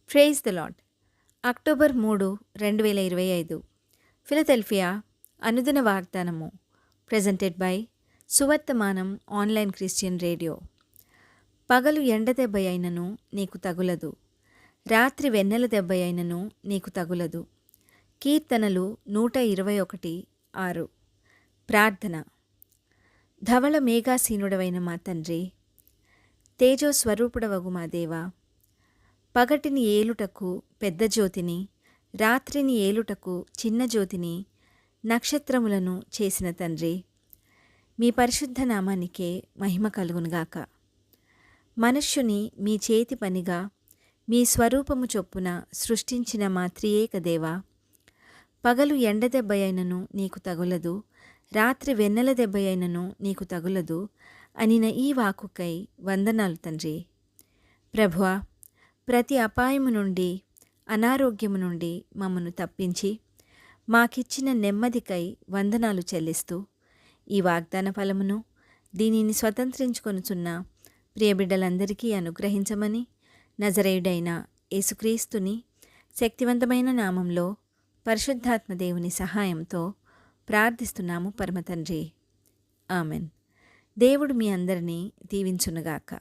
Praise the lord. October 3, 2025. Philadelphia అనుదిన వాగ్దానము. Presented by Suvarthamanam online Christian radio. పగలు ఎండ దెబ్బ అయినను నీకు తగులదు, రాత్రి వెన్నెల దెబ్బ అయినను నీకు తగులదు. కీర్తనలు 121:6. ప్రార్థన. ధవళ మేఘాసీనుడవైన మా తండ్రి, తేజోస్వరూపుడవగు మా దేవా, పగటిని ఏలుటకు పెద్ద జ్యోతిని, రాత్రిని ఏలుటకు చిన్న జ్యోతిని, నక్షత్రములను చేసిన తండ్రి, మీ పరిశుద్ధ నామానికే మహిమ కలుగునుగాక. మనుష్యుని మీ చేతి పనిగా మీ స్వరూపము చొప్పున సృష్టించిన మా త్రియేక దేవా, పగలు ఎండ దెబ్బ అయినను నీకు తగులదు, రాత్రి వెన్నెల దెబ్బ అయినను నీకు తగులదు అనిన ఈ వాక్కుకై వందనాలు తండ్రి. ప్రభువా, ప్రతి అపాయము నుండి, అనారోగ్యము నుండి మమ్మను తప్పించి మాకిచ్చిన నెమ్మదికై వందనాలు చెల్లిస్తూ, ఈ వాగ్దాన ఫలమును దీనిని స్వతంత్రించుకొనుచున్న ప్రియబిడ్డలందరికీ అనుగ్రహించమని నజరేయుడైన యేసుక్రీస్తుని శక్తివంతమైన నామంలో పరిశుద్ధాత్మ దేవుని సహాయంతో ప్రార్థిస్తున్నాము పరమతండ్రి. ఆమెన్. దేవుడు మీ అందరినీ దీవించునుగాక.